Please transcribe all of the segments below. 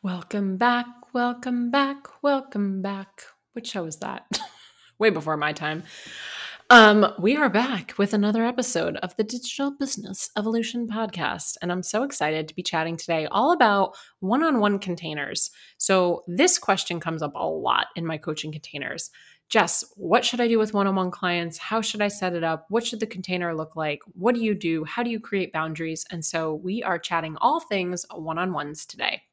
Welcome back, welcome back, welcome back. Which show is that? Way before my time. We are back with another episode of the Digital Business Evolution podcast, and I'm so excited to be chatting today all about one-on-one containers. So this question comes up a lot in my coaching containers. Jess, what should I do with one-on-one clients? How should I set it up? What should the container look like? What do you do? How do you create boundaries? And so we are chatting all things one-on-ones today.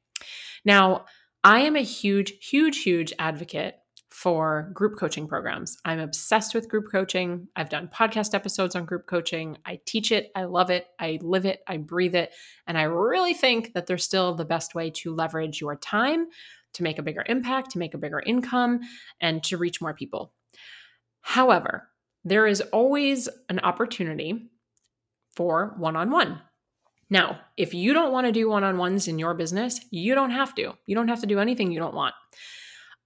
Now, I am a huge advocate for group coaching programs. I'm obsessed with group coaching. I've done podcast episodes on group coaching. I teach it. I love it. I live it. I breathe it. And I really think that they're still the best way to leverage your time to make a bigger impact, to make a bigger income, and to reach more people. However, there is always an opportunity for one-on-one. Now, if you don't want to do one-on-ones in your business, you don't have to. You don't have to do anything you don't want.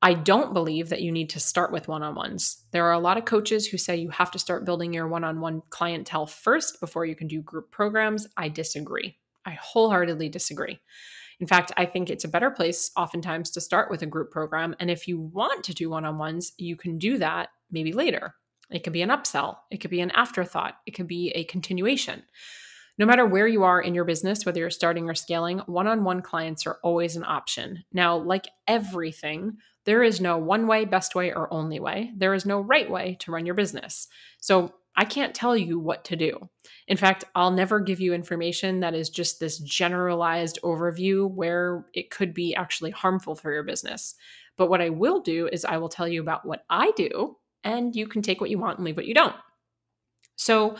I don't believe that you need to start with one-on-ones. There are a lot of coaches who say you have to start building your one-on-one clientele first before you can do group programs. I disagree. I wholeheartedly disagree. In fact, I think it's a better place oftentimes to start with a group program. And if you want to do one-on-ones, you can do that maybe later. It could be an upsell. It could be an afterthought. It could be a continuation. No matter where you are in your business, whether you're starting or scaling, one-on-one clients are always an option. Now, like everything, there is no one way, best way, or only way. There is no right way to run your business. So I can't tell you what to do. In fact, I'll never give you information that is just this generalized overview where it could be actually harmful for your business. But what I will do is I will tell you about what I do, and you can take what you want and leave what you don't. So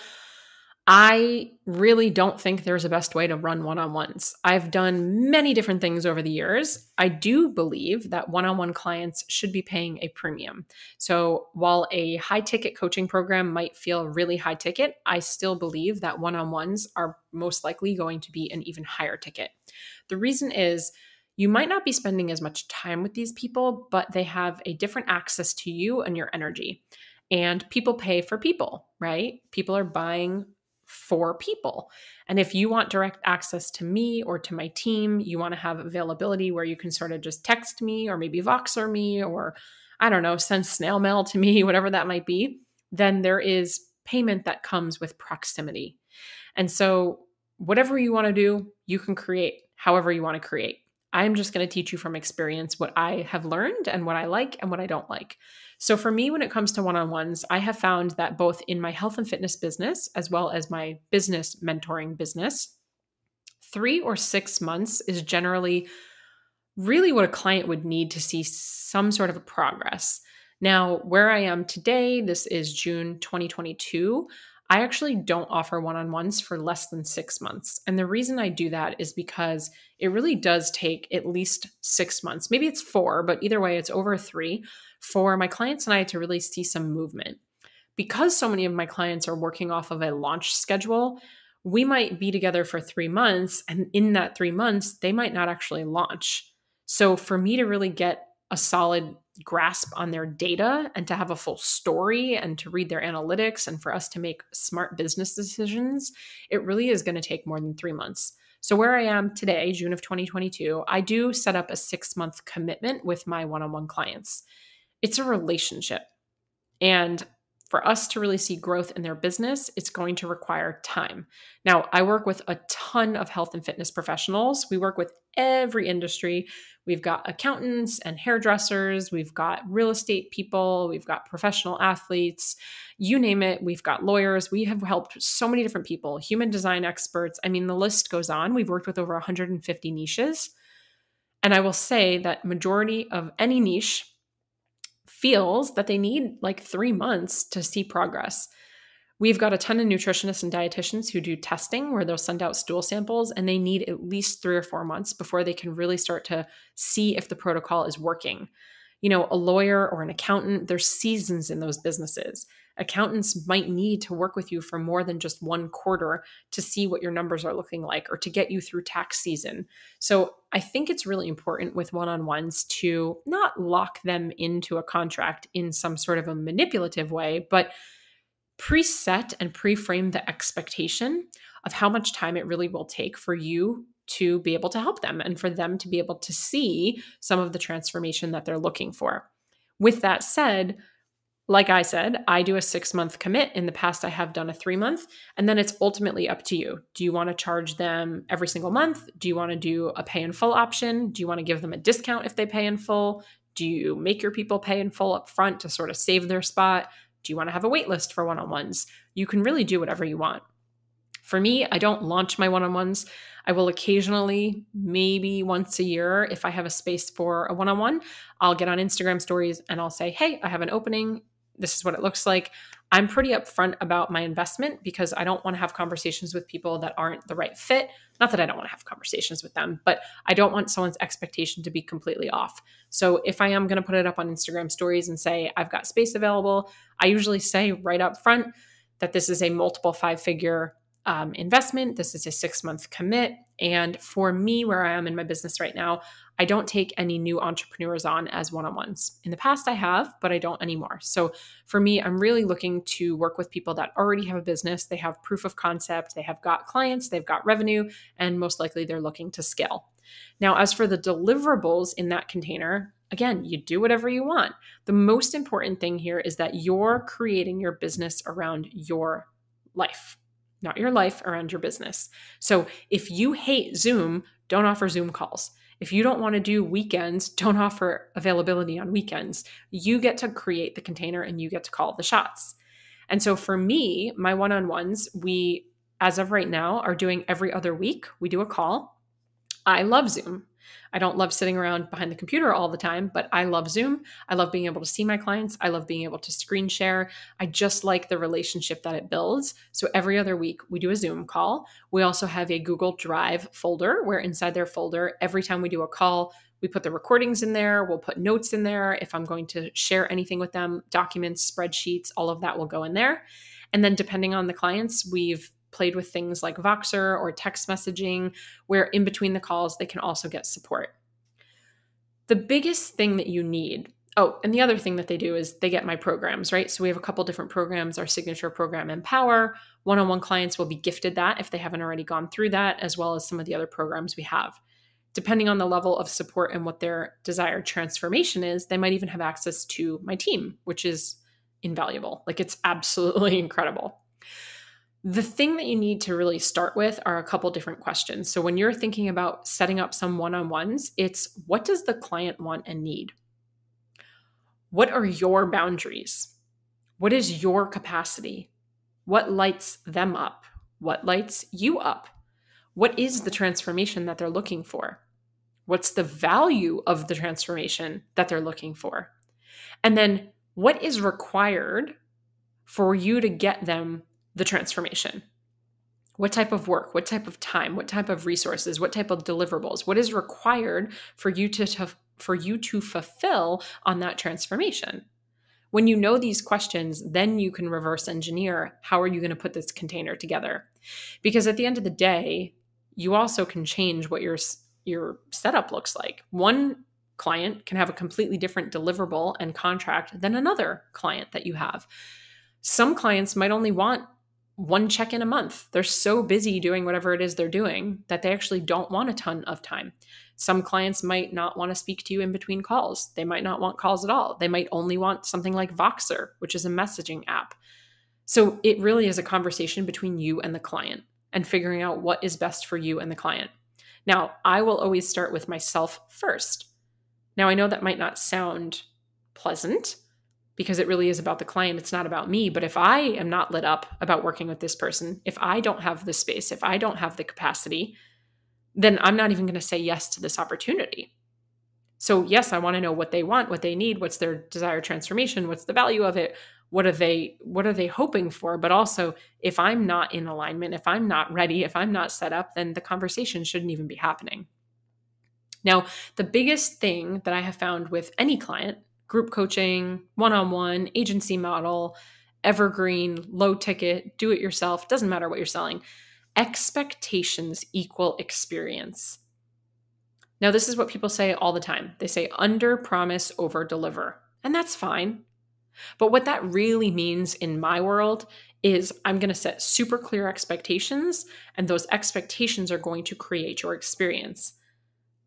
I really don't think there's a best way to run one-on-ones. I've done many different things over the years. I do believe that one-on-one clients should be paying a premium. So while a high-ticket coaching program might feel really high ticket, I still believe that one-on-ones are most likely going to be an even higher ticket. The reason is you might not be spending as much time with these people, but they have a different access to you and your energy. And people pay for people, right? People are buying for people. And if you want direct access to me or to my team, you want to have availability where you can sort of just text me or maybe Voxer me or, I don't know, send snail mail to me, whatever that might be, then there is payment that comes with proximity. And so whatever you want to do, you can create however you want to create. I'm just going to teach you from experience what I have learned and what I like and what I don't like. So for me, when it comes to one-on-ones, I have found that both in my health and fitness business, as well as my business mentoring business, 3 or 6 months is generally really what a client would need to see some sort of a progress. Now, where I am today, this is June 2022, I actually don't offer one-on-ones for less than 6 months. And the reason I do that is because it really does take at least 6 months. Maybe it's 4, but either way, it's over 3 for my clients and I to really see some movement. Because so many of my clients are working off of a launch schedule, we might be together for 3 months, and in that 3 months, they might not actually launch. So for me to really get a solid grasp on their data and to have a full story and to read their analytics and for us to make smart business decisions, it really is going to take more than 3 months. So where I am today, June of 2022, I do set up a 6-month commitment with my one-on-one clients. It's a relationship. And for us to really see growth in their business, it's going to require time. Now, I work with a ton of health and fitness professionals. We work with every industry. We've got accountants and hairdressers. We've got real estate people. We've got professional athletes. You name it. We've got lawyers. We have helped so many different people, human design experts. I mean, the list goes on. We've worked with over 150 niches. And I will say that majority of any niche feels that they need like 3 months to see progress. We've got a ton of nutritionists and dietitians who do testing where they'll send out stool samples and they need at least 3 or 4 months before they can really start to see if the protocol is working. You know, a lawyer or an accountant, there's seasons in those businesses. Accountants might need to work with you for more than just 1 quarter to see what your numbers are looking like or to get you through tax season. So I think it's really important with one-on-ones to not lock them into a contract in some sort of a manipulative way, but preset and pre-frame the expectation of how much time it really will take for you to be able to help them and for them to be able to see some of the transformation that they're looking for. With that said, like I said, I do a 6-month commit. In the past, I have done a 3-month, and then it's ultimately up to you. Do you want to charge them every single month? Do you want to do a pay in full option? Do you want to give them a discount if they pay in full? Do you make your people pay in full up front to sort of save their spot? Do you want to have a wait list for one-on-ones? You can really do whatever you want. For me, I don't launch my one-on-ones. I will occasionally, maybe once a year, if I have a space for a one-on-one, I'll get on Instagram stories and I'll say, hey, I have an opening. This is what it looks like. I'm pretty upfront about my investment because I don't want to have conversations with people that aren't the right fit. Not that I don't want to have conversations with them, but I don't want someone's expectation to be completely off. So if I am going to put it up on Instagram stories and say, I've got space available, I usually say right up front that this is a multiple 5-figure investment. This is a 6-month commit. And for me, where I am in my business right now, I don't take any new entrepreneurs on as one-on-ones. In the past, I have, but I don't anymore. So for me, I'm really looking to work with people that already have a business. They have proof of concept. They have got clients. They've got revenue, and most likely they're looking to scale. Now, as for the deliverables in that container, again, you do whatever you want. The most important thing here is that you're creating your business around your life. Not your life, around your business. So if you hate Zoom, don't offer Zoom calls. If you don't want to do weekends, don't offer availability on weekends. You get to create the container and you get to call the shots. And so for me, my one-on-ones, we, as of right now, are doing every other week. We do a call. I love Zoom. I don't love sitting around behind the computer all the time, but I love Zoom. I love being able to see my clients. I love being able to screen share. I just like the relationship that it builds. So every other week we do a Zoom call. We also have a Google Drive folder where inside their folder, every time we do a call, we put the recordings in there. We'll put notes in there. If I'm going to share anything with them, documents, spreadsheets, all of that will go in there. And then depending on the clients, we've played with things like Voxer or text messaging, where in between the calls, they can also get support. The biggest thing that you need, and the other thing that they do is they get my programs, right? So we have a couple different programs. Our signature program, Empower. One-on-one clients will be gifted that if they haven't already gone through that, as well as some of the other programs we have. Depending on the level of support and what their desired transformation is, they might even have access to my team, which is invaluable. Like, it's absolutely incredible. The thing that you need to really start with are a couple different questions. So when you're thinking about setting up some one-on-ones, it's what does the client want and need? What are your boundaries? What is your capacity? What lights them up? What lights you up? What is the transformation that they're looking for? What's the value of the transformation that they're looking for? And then what is required for you to get them the transformation? What type of work, what type of time, what type of resources, what type of deliverables, what is required for you to fulfill on that transformation? When you know these questions, then you can reverse engineer how are you going to put this container together? Because at the end of the day, you also can change what your setup looks like. One client can have a completely different deliverable and contract than another client that you have. Some clients might only want one check-in a month. They're so busy doing whatever it is they're doing that they actually don't want a ton of time. Some clients might not want to speak to you in between calls. They might not want calls at all. They might only want something like Voxer, which is a messaging app. So it really is a conversation between you and the client and figuring out what is best for you and the client. Now, I will always start with myself first. Now, I know that might not sound pleasant, because it really is about the client. It's not about me. But if I am not lit up about working with this person, if I don't have the space, if I don't have the capacity, then I'm not even going to say yes to this opportunity. So yes, I want to know what they want, what they need, what's their desired transformation, what's the value of it, what are they hoping for? But also, if I'm not in alignment, if I'm not ready, if I'm not set up, then the conversation shouldn't even be happening. Now, the biggest thing that I have found with any client, group coaching, one-on-one, agency model, evergreen, low ticket, do it yourself, doesn't matter what you're selling. Expectations equal experience. Now, this is what people say all the time. They say under promise, over deliver. And that's fine. But what that really means in my world is I'm going to set super clear expectations, and those expectations are going to create your experience.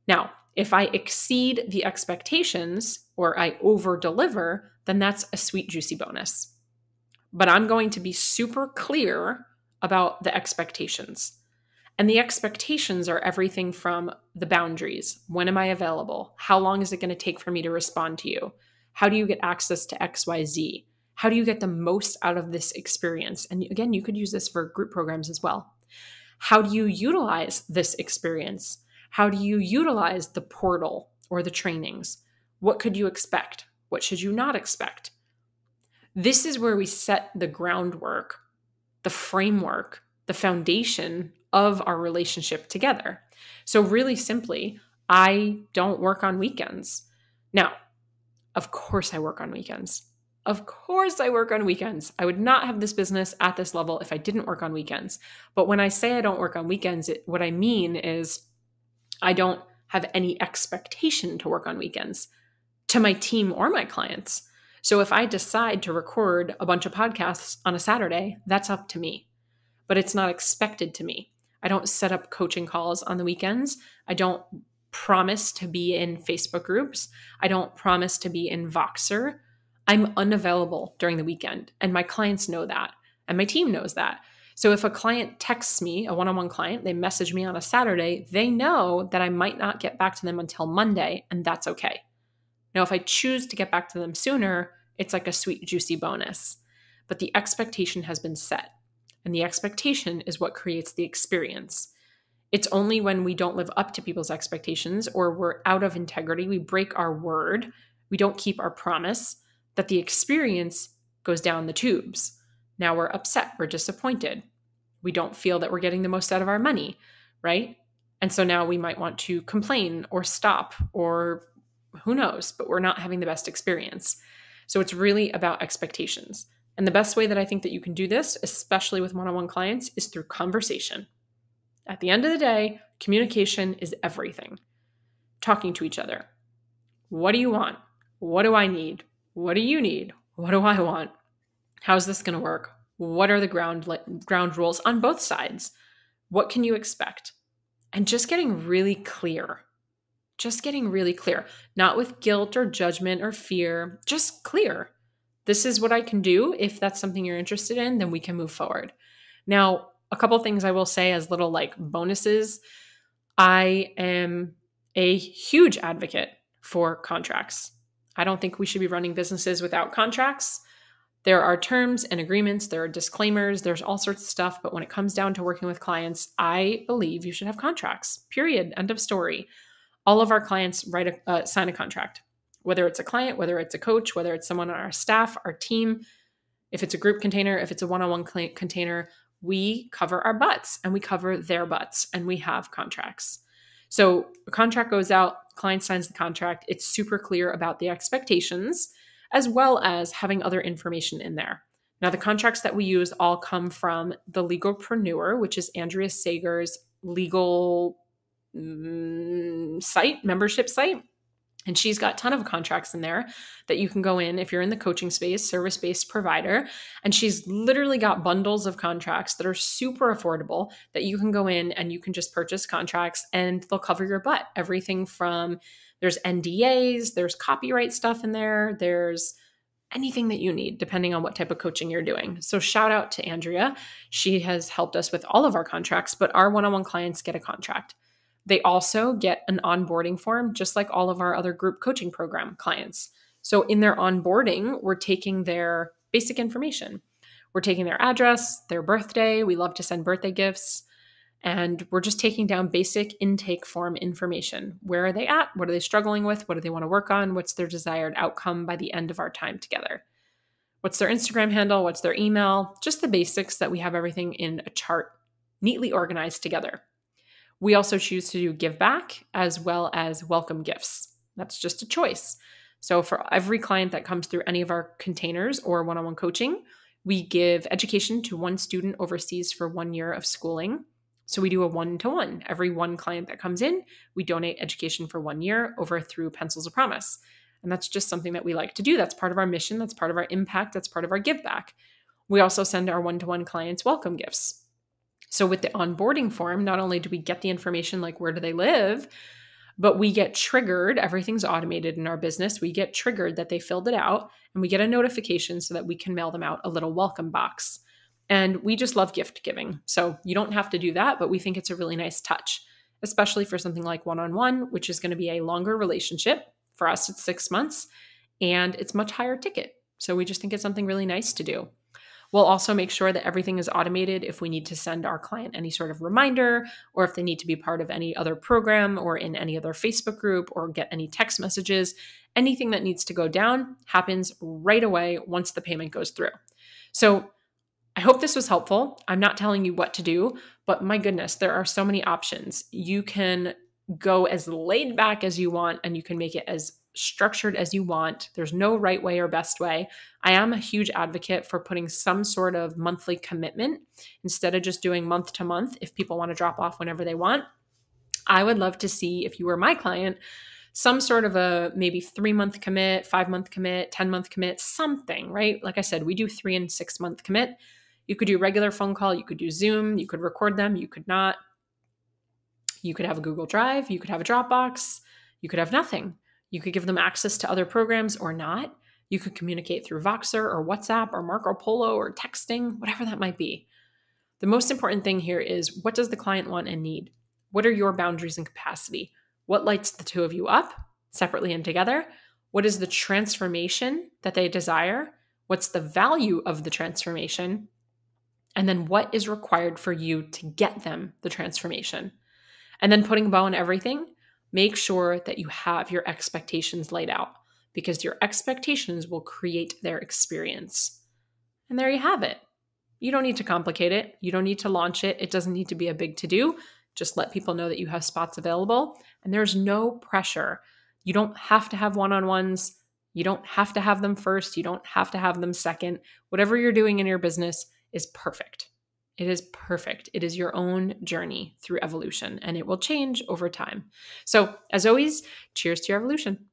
Now, if I exceed the expectations or I over deliver, then that's a sweet, juicy bonus. But I'm going to be super clear about the expectations. And the expectations are everything from the boundaries. When am I available? How long is it going to take for me to respond to you? How do you get access to XYZ? How do you get the most out of this experience? And again, you could use this for group programs as well. How do you utilize this experience? How do you utilize the portal or the trainings? What could you expect? What should you not expect? This is where we set the groundwork, the framework, the foundation of our relationship together. So really simply, I don't work on weekends. Now, of course I work on weekends. Of course I work on weekends. I would not have this business at this level if I didn't work on weekends. But when I say I don't work on weekends, what I mean is I don't have any expectation to work on weekends to my team or my clients. So if I decide to record a bunch of podcasts on a Saturday, that's up to me. But it's not expected to me. I don't set up coaching calls on the weekends. I don't promise to be in Facebook groups. I don't promise to be in Voxer. I'm unavailable during the weekend, and my clients know that, and my team knows that. So if a client texts me, a one-on-one client, they message me on a Saturday, they know that I might not get back to them until Monday, and that's okay. Now, if I choose to get back to them sooner, it's like a sweet, juicy bonus. But the expectation has been set, and the expectation is what creates the experience. It's only when we don't live up to people's expectations or we're out of integrity, we break our word, we don't keep our promise, that the experience goes down the tubes. Now we're upset, we're disappointed. We don't feel that we're getting the most out of our money, right? And so now we might want to complain or stop or who knows, but we're not having the best experience. So it's really about expectations. And the best way that I think that you can do this, especially with one-on-one clients, is through conversation. At the end of the day, communication is everything. Talking to each other. What do you want? What do I need? What do you need? What do I want? How's this going to work? What are the ground rules on both sides? What can you expect? And just getting really clear. Just getting really clear. Not with guilt or judgment or fear. Just clear. This is what I can do. If that's something you're interested in, then we can move forward. Now, a couple things I will say as little like bonuses. I am a huge advocate for contracts. I don't think we should be running businesses without contracts. There are terms and agreements, there are disclaimers, there's all sorts of stuff. But when it comes down to working with clients, I believe you should have contracts, period, end of story. All of our clients sign a contract, whether it's a client, whether it's a coach, whether it's someone on our staff, our team, if it's a group container, if it's a one-on-one client container, we cover our butts and we cover their butts and we have contracts. So a contract goes out, client signs the contract. It's super clear about the expectations as well as having other information in there. Now, the contracts that we use all come from the Legalpreneur, which is Andrea Sager's legal membership site. And she's got a ton of contracts in there that you can go in if you're in the coaching space, service-based provider. And she's literally got bundles of contracts that are super affordable that you can go in and you can just purchase contracts and they'll cover your butt. Everything from there's NDAs, there's copyright stuff in there, there's anything that you need depending on what type of coaching you're doing. So shout out to Andrea. She has helped us with all of our contracts, but our one-on-one clients get a contract. They also get an onboarding form, just like all of our other group coaching program clients. So in their onboarding, we're taking their basic information. We're taking their address, their birthday. We love to send birthday gifts. And we're just taking down basic intake form information. Where are they at? What are they struggling with? What do they want to work on? What's their desired outcome by the end of our time together? What's their Instagram handle? What's their email? Just the basics that we have everything in a chart neatly organized together. We also choose to do give back as well as welcome gifts. That's just a choice. So for every client that comes through any of our containers or one-on-one coaching, we give education to one student overseas for 1 year of schooling. So we do a 1-to-1. Every one client that comes in, we donate education for 1 year over through Pencils of Promise. And that's just something that we like to do. That's part of our mission. That's part of our impact. That's part of our give back. We also send our one-to-one clients welcome gifts. So with the onboarding form, not only do we get the information like where do they live, but we get triggered. Everything's automated in our business. We get triggered that they filled it out, and we get a notification so that we can mail them out a little welcome box. And we just love gift giving. So you don't have to do that, but we think it's a really nice touch, especially for something like one-on-one, which is going to be a longer relationship. For us, it's 6 months, and it's much higher ticket. So we just think it's something really nice to do. We'll also make sure that everything is automated if we need to send our client any sort of reminder, or if they need to be part of any other program or in any other Facebook group or get any text messages. Anything that needs to go down happens right away once the payment goes through. So I hope this was helpful. I'm not telling you what to do, but my goodness, there are so many options. You can go as laid back as you want, and you can make it as structured as you want. There's no right way or best way. I am a huge advocate for putting some sort of monthly commitment instead of just doing month to month if people want to drop off whenever they want. I would love to see, if you were my client, some sort of a maybe 3-month commit, 5-month commit, 10-month commit, something, right? Like I said, we do 3 and 6-month commit. You could do regular phone call, you could do Zoom, you could record them, you could not. You could have a Google Drive, you could have a Dropbox, you could have nothing. You could give them access to other programs or not. You could communicate through Voxer or WhatsApp or Marco Polo or texting, whatever that might be. The most important thing here is, what does the client want and need? What are your boundaries and capacity? What lights the two of you up, separately and together? What is the transformation that they desire? What's the value of the transformation? And then what is required for you to get them the transformation? And then putting a bow on everything, make sure that you have your expectations laid out, because your expectations will create their experience. And there you have it. You don't need to complicate it. You don't need to launch it. It doesn't need to be a big to-do. Just let people know that you have spots available, and there's no pressure. You don't have to have one-on-ones. You don't have to have them first. You don't have to have them second. Whatever you're doing in your business is perfect. It is perfect. It is your own journey through evolution, and it will change over time. So, as always, cheers to your evolution.